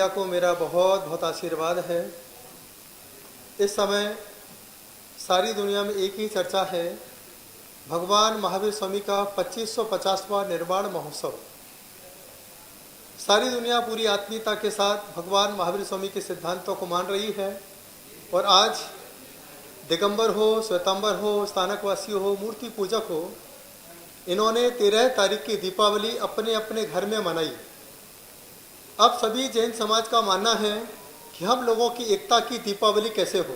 Media को मेरा बहुत बहुत आशीर्वाद है। इस समय सारी दुनिया में एक ही चर्चा है, भगवान महावीर स्वामी का 2550वां निर्वाण महोत्सव। सारी दुनिया पूरी आत्मीयता के साथ भगवान महावीर स्वामी के सिद्धांतों को मान रही है और आज दिगंबर हो, श्वेतांबर हो, स्थानकवासी हो, मूर्ति पूजक हो, इन्होंने 13 तारीख की दीपावली अपने अपने घर में मनाई। अब सभी जैन समाज का मानना है कि हम लोगों की एकता की दीपावली कैसे हो।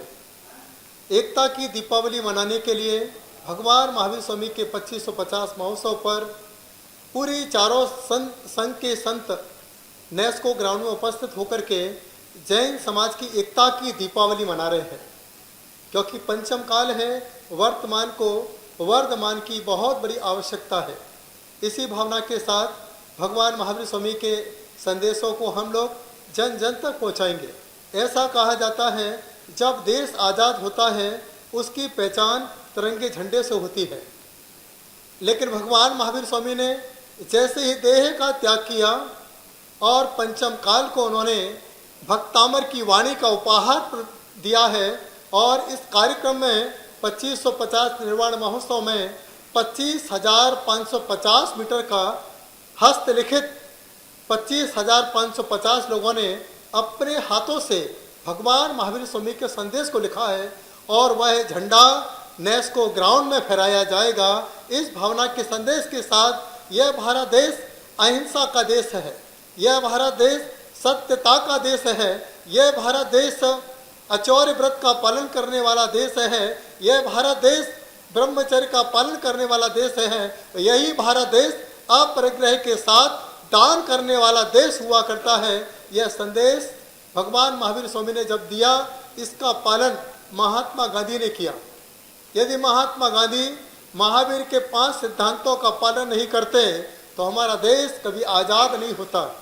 एकता की दीपावली मनाने के लिए भगवान महावीर स्वामी के 2550 महोत्सव पर पूरी चारों संघ के संत नेस्को ग्राउंड में उपस्थित होकर के जैन समाज की एकता की दीपावली मना रहे हैं, क्योंकि पंचम काल है, वर्तमान की बहुत बड़ी आवश्यकता है। इसी भावना के साथ भगवान महावीर स्वामी के संदेशों को हम लोग जन जन तक पहुँचाएंगे। ऐसा कहा जाता है, जब देश आज़ाद होता है उसकी पहचान तिरंगे झंडे से होती है, लेकिन भगवान महावीर स्वामी ने जैसे ही देह का त्याग किया और पंचम काल को उन्होंने भक्तामर की वाणी का उपहार दिया है और इस कार्यक्रम में 2550 निर्वाण महोत्सव में 25,550 मीटर का हस्तलिखित 25,550 लोगों ने अपने हाथों से भगवान महावीर स्वामी के संदेश को लिखा है और वह झंडा नेस्को ग्राउंड में फहराया जाएगा। इस भावना के संदेश के साथ यह भारत देश अहिंसा का देश है, यह भारत देश सत्यता का देश है, यह भारत देश अचौर्य व्रत का पालन करने वाला देश है, यह भारत देश ब्रह्मचर्य का पालन करने वाला देश है। यही भारत देश अपरिग्रह के साथ दान करने वाला देश हुआ करता है। यह संदेश भगवान महावीर स्वामी ने जब दिया, इसका पालन महात्मा गांधी ने किया। यदि महात्मा गांधी महावीर के 5 सिद्धांतों का पालन नहीं करते तो हमारा देश कभी आज़ाद नहीं होता।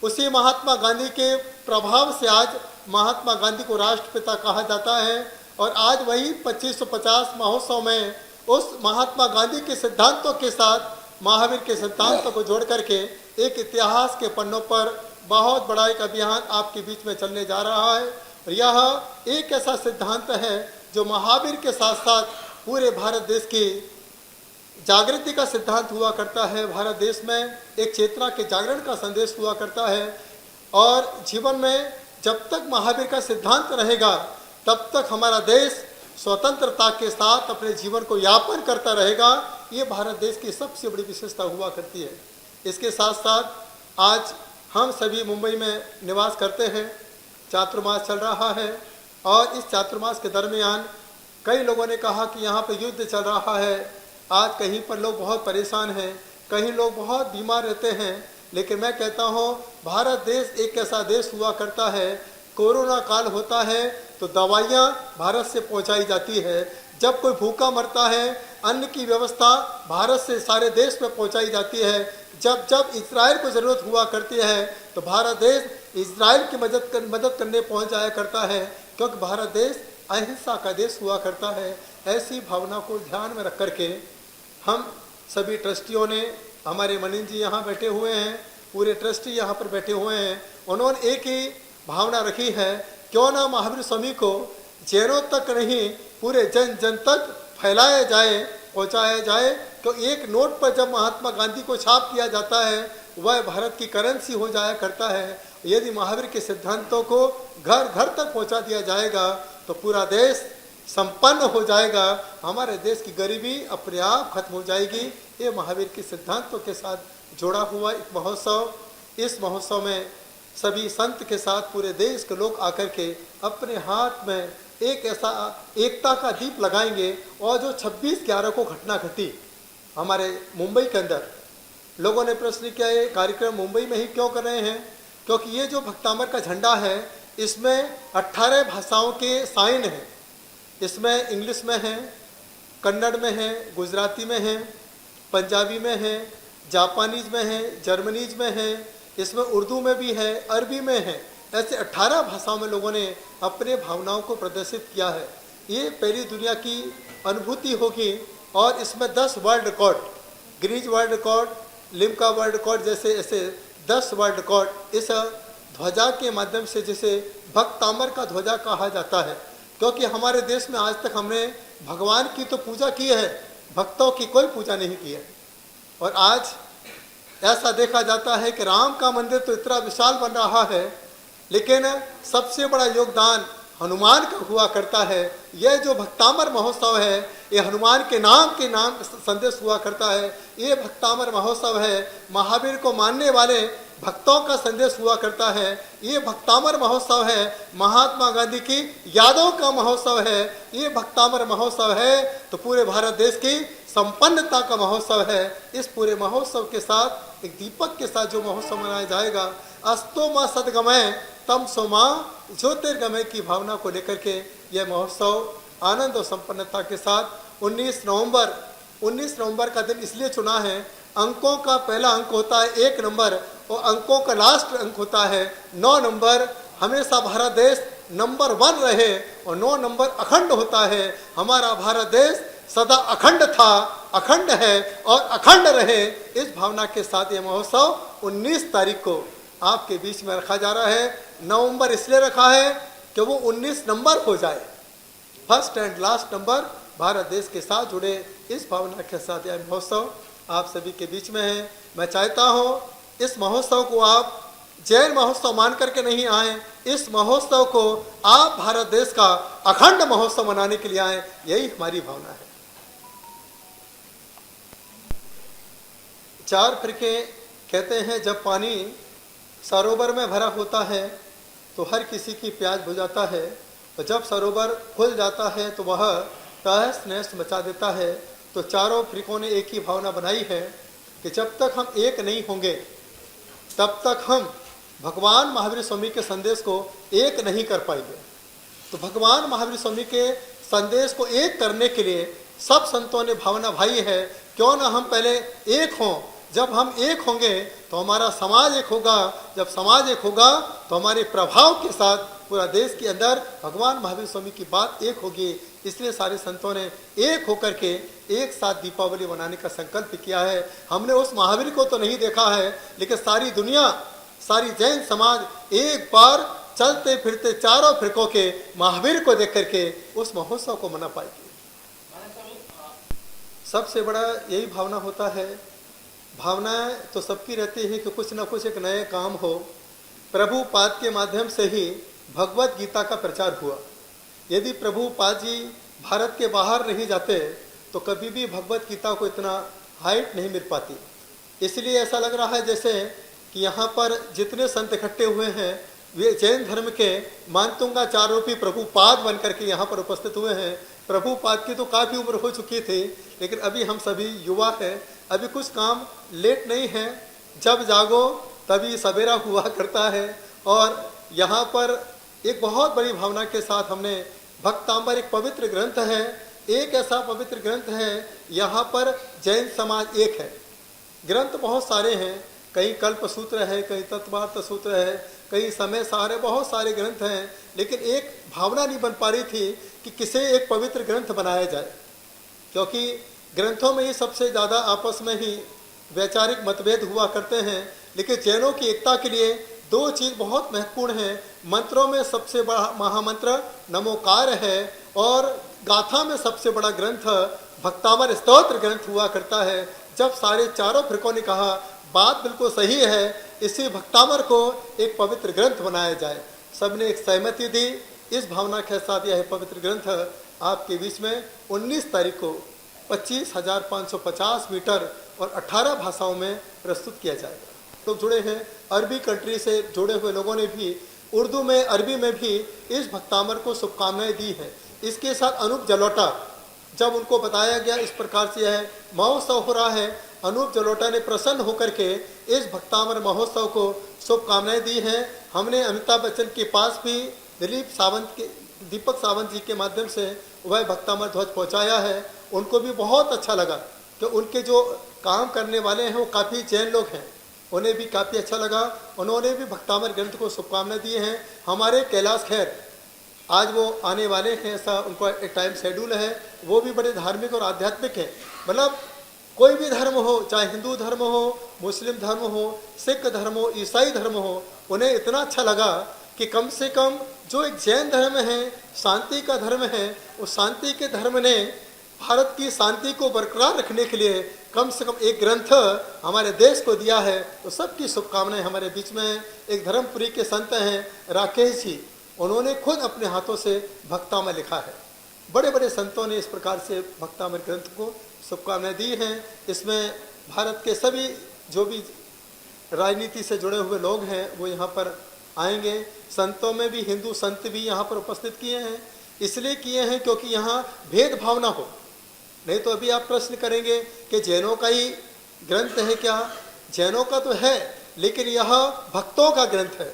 उसी महात्मा गांधी के प्रभाव से आज महात्मा गांधी को राष्ट्रपिता कहा जाता है और आज वही 2550 महोत्सव में उस महात्मा गांधी के सिद्धांतों के साथ महावीर के सिद्धांतों को जोड़ करके एक इतिहास के पन्नों पर बहुत बड़ा एक अभियान आपके बीच में चलने जा रहा है। यह एक ऐसा सिद्धांत है जो महावीर के साथ साथ पूरे भारत देश की जागृति का सिद्धांत हुआ करता है। भारत देश में एक चेतना के जागरण का संदेश हुआ करता है और जीवन में जब तक महावीर का सिद्धांत रहेगा तब तक हमारा देश स्वतंत्रता के साथ अपने जीवन को यापन करता रहेगा। ये भारत देश की सबसे बड़ी विशेषता हुआ करती है। इसके साथ साथ आज हम सभी मुंबई में निवास करते हैं, चातुर्मास चल रहा है और इस चातुर्मास के दरमियान कई लोगों ने कहा कि यहाँ पर युद्ध चल रहा है। आज कहीं पर लोग बहुत परेशान हैं, कहीं लोग बहुत बीमार रहते हैं, लेकिन मैं कहता हूँ भारत देश एक ऐसा देश हुआ करता है, कोरोना काल होता है तो दवाइयाँ भारत से पहुँचाई जाती है। जब कोई भूखा मरता है अन्न की व्यवस्था भारत से सारे देश में पहुँचाई जाती है। जब जब इजराइल को ज़रूरत हुआ करती है तो भारत देश इजराइल की मदद करने पहुँच जाया करता है, क्योंकि भारत देश अहिंसा का देश हुआ करता है। ऐसी भावना को ध्यान में रख करके हम सभी ट्रस्टियों ने, हमारे मनीन जी यहाँ बैठे हुए हैं, पूरे ट्रस्टी यहाँ पर बैठे हुए हैं, उन्होंने एक ही भावना रखी है, क्यों ना महावीर स्वामी को जैनों तक नहीं पूरे जन जन तक फैलाया जाए, पहुँचाया जाए। तो एक नोट पर जब महात्मा गांधी को छाप किया जाता है वह भारत की करेंसी हो जाया करता है। यदि महावीर के सिद्धांतों को घर घर तक पहुँचा दिया जाएगा तो पूरा देश संपन्न हो जाएगा, हमारे देश की गरीबी अपने आप खत्म हो जाएगी। ये महावीर के सिद्धांतों के साथ जुड़ा हुआ एक महोत्सव। इस महोत्सव में सभी संत के साथ पूरे देश के लोग आकर के अपने हाथ में एक ऐसा एकता का दीप लगाएंगे और जो 26/11 को घटना घटी हमारे मुंबई के अंदर, लोगों ने प्रश्न किया ये कार्यक्रम मुंबई में ही क्यों कर रहे हैं, क्योंकि ये जो भक्तामर का झंडा है इसमें 18 भाषाओं के साइन हैं। इसमें इंग्लिश में है, कन्नड़ में है, गुजराती में है, पंजाबी में है, जापानीज में है, जर्मनीज में है, इसमें उर्दू में भी है, अरबी में है। ऐसे 18 भाषाओं में लोगों ने अपने भावनाओं को प्रदर्शित किया है। ये पहली दुनिया की अनुभूति होगी और इसमें 10 वर्ल्ड रिकॉर्ड, ग्रीज world record, Limca world record जैसे ऐसे 10 वर्ल्ड रिकॉर्ड इस ध्वजा के माध्यम से, जिसे भक्तामर का ध्वजा कहा जाता है, क्योंकि हमारे देश में आज तक हमने भगवान की तो पूजा की है, भक्तों की कोई पूजा नहीं की है। और आज ऐसा देखा जाता है कि राम का मंदिर तो इतना विशाल बन रहा है, लेकिन सबसे बड़ा योगदान हनुमान का हुआ करता है। यह जो भक्तामर महोत्सव है, ये हनुमान के नाम संदेश हुआ करता है। ये भक्तामर महोत्सव है, महावीर को मानने वाले भक्तों का संदेश हुआ करता है। ये भक्तामर महोत्सव है, महात्मा गांधी की यादों का महोत्सव है। ये भक्तामर महोत्सव है तो पूरे भारत देश की संपन्नता का महोत्सव है। इस पूरे महोत्सव के साथ, एक दीपक के साथ जो महोत्सव मनाया जाएगा, अस्तो माँ सदगमय तम सो माँ ज्योतिर्गमय की भावना को लेकर के यह महोत्सव आनंद और संपन्नता के साथ 19 नवंबर का दिन इसलिए चुना है। अंकों का पहला अंक होता है 1 नंबर, और अंकों का लास्ट अंक होता है 9 नंबर। हमेशा भारत देश नंबर 1 रहे और 9 नंबर अखंड होता है। हमारा भारत देश सदा अखंड था, अखंड है और अखंड रहे। इस भावना के साथ ये महोत्सव 19 तारीख को आपके बीच में रखा जा रहा है। नवंबर इसलिए रखा है कि वो 19 नंबर हो जाए, first and last number Bharat देश के साथ जुड़े। इस भावना के साथ यह महोत्सव आप सभी के बीच में है। मैं चाहता हूँ इस महोत्सव को आप जैन महोत्सव मान करके नहीं आए, इस महोत्सव को आप भारत देश का अखंड महोत्सव मनाने के लिए आए, यही हमारी भावना है। 4 फिरके कहते हैं, जब पानी सरोवर में भरा होता है तो हर किसी की प्यास बुझाता है, और जब सरोवर खुल जाता है तो वह तहस नहस मचा देता है। तो चारों फिरकों ने एक ही भावना बनाई है कि जब तक हम एक नहीं होंगे तब तक हम भगवान महावीर स्वामी के संदेश को एक नहीं कर पाएंगे। तो भगवान महावीर स्वामी के संदेश को एक करने के लिए सब संतों ने भावना भाई है, क्यों ना हम पहले एक हों। जब हम एक होंगे तो हमारा समाज एक होगा, जब समाज एक होगा तो हमारे प्रभाव के साथ पूरा देश के अंदर भगवान महावीर स्वामी की बात एक होगी। इसलिए सारे संतों ने एक होकर के एक साथ दीपावली मनाने का संकल्प किया है। हमने उस महावीर को तो नहीं देखा है, लेकिन सारी दुनिया, सारी जैन समाज एक बार चलते फिरते चारों फिरकों के महावीर को देख करके उस महोत्सव को मना पाएगी। सबसे बड़ा यही भावना होता है। भावनाएं तो सबकी रहती है कि कुछ ना कुछ एक नए काम हो। प्रभुपाद के माध्यम से ही भगवत गीता का प्रचार हुआ। यदि प्रभुपाद जी भारत के बाहर नहीं जाते तो कभी भी भगवत गीता को इतना हाइट नहीं मिल पाती। इसलिए ऐसा लग रहा है जैसे कि यहाँ पर जितने संत इकट्ठे हुए हैं वे जैन धर्म के मानतुंगा 4 रूपी प्रभुपाद बन करके यहाँ पर उपस्थित हुए हैं। प्रभुपाद की तो काफ़ी उम्र हो चुकी थी, लेकिन अभी हम सभी युवा हैं, अभी कुछ काम लेट नहीं है। जब जागो तभी सवेरा हुआ करता है। और यहाँ पर एक बहुत बड़ी भावना के साथ हमने भक्तांबर, एक पवित्र ग्रंथ है, एक ऐसा पवित्र ग्रंथ है, यहाँ पर जैन समाज एक है। ग्रंथ बहुत सारे हैं, कहीं कल्प सूत्र है, कहीं तत्वार्थ सूत्र है, कहीं समय सारे, बहुत सारे ग्रंथ हैं, लेकिन एक भावना नहीं बन पा रही थी कि किसे एक पवित्र ग्रंथ बनाया जाए, क्योंकि ग्रंथों में ही सबसे ज़्यादा आपस में ही वैचारिक मतभेद हुआ करते हैं। लेकिन जैनों की एकता के लिए 2 चीज़ बहुत महत्वपूर्ण हैं। मंत्रों में सबसे बड़ा महामंत्र नमोकार है, और गाथा में सबसे बड़ा ग्रंथ भक्तामर स्तोत्र ग्रंथ हुआ करता है। जब सारे चारों फिरकों ने कहा बात बिल्कुल सही है, इसी भक्तामर को एक पवित्र ग्रंथ बनाया जाए, सबने एक सहमति दी। इस भावना के साथ यह पवित्र ग्रंथ आपके बीच में 19 तारीख को 25,550 मीटर और 18 भाषाओं में प्रस्तुत किया जाएगा। तो जुड़े हैं अरबी कंट्री से जुड़े हुए लोगों ने भी उर्दू में, अरबी में भी इस भक्तामर को शुभकामनाएं दी हैं। इसके साथ अनूप जलोटा, जब उनको बताया गया इस प्रकार से यह महोत्सव हो रहा है, अनूप जलोटा ने प्रसन्न होकर के इस भक्तामर महोत्सव को शुभकामनाएं दी हैं। हमने अमिताभ बच्चन के पास भी दीपक सावंत जी के माध्यम से वह भक्तामर ध्वज पहुंचाया है। उनको भी बहुत अच्छा लगा कि उनके जो काम करने वाले हैं वो काफ़ी जैन लोग हैं, उन्हें भी काफ़ी अच्छा लगा। उन्होंने भी भक्तामर ग्रंथ को शुभकामनाएं दी हैं। हमारे कैलाश खैर आज वो आने वाले हैं, ऐसा उनका एक टाइम शेड्यूल है, वो भी बड़े धार्मिक और आध्यात्मिक हैं। मतलब कोई भी धर्म हो, चाहे हिंदू धर्म हो, मुस्लिम धर्म हो, सिख धर्म हो, ईसाई धर्म हो, उन्हें इतना अच्छा लगा कि कम से कम जो एक जैन धर्म है, शांति का धर्म है, उस शांति के धर्म ने भारत की शांति को बरकरार रखने के लिए कम से कम एक ग्रंथ हमारे देश को दिया है। तो सबकी शुभकामनाएं। हमारे बीच में एक धर्मपुरी के संत हैं राकेश जी, उन्होंने खुद अपने हाथों से भक्तामृत लिखा है। बड़े बड़े संतों ने इस प्रकार से भक्तामृत ग्रंथ को शुभकामनाएं दी हैं। इसमें भारत के सभी जो भी राजनीति से जुड़े हुए लोग हैं वो यहाँ पर आएंगे। संतों में भी हिंदू संत भी यहाँ पर उपस्थित किए हैं, इसलिए किए हैं क्योंकि यहाँ भेदभाव ना हो। नहीं तो अभी आप प्रश्न करेंगे कि जैनों का ही ग्रंथ है क्या? जैनों का तो है, लेकिन यह भक्तों का ग्रंथ है,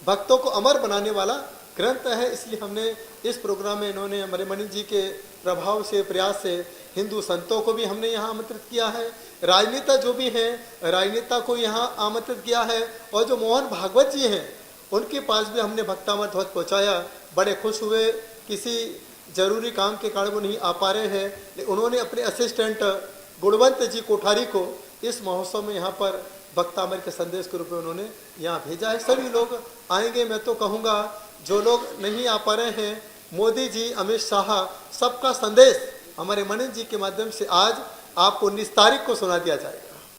भक्तों को अमर बनाने वाला ग्रंथ है। इसलिए हमने इस प्रोग्राम में इन्होंने हमारे मणि जी के प्रभाव से, प्रयास से हिंदू संतों को भी हमने यहाँ आमंत्रित किया है, राजनेता जो भी हैं राजनेता को यहाँ आमंत्रित किया है, और जो मोहन भागवत जी हैं उनके पास भी हमने भक्तामृत ध्वज पहुँचाया। बड़े खुश हुए। किसी जरूरी काम के कारण वो नहीं आ पा रहे हैं, लेकिन उन्होंने अपने असिस्टेंट गुणवंत जी कोठारी को इस महोत्सव में यहाँ पर भक्तामृत के संदेश के रूप में उन्होंने यहाँ भेजा है। सभी लोग आएंगे। मैं तो कहूँगा जो लोग नहीं आ पा रहे हैं, मोदी जी, अमित शाह, सबका संदेश हमारे मणि जी के माध्यम से आज आपको 19 तारीख को सुना दिया जाएगा।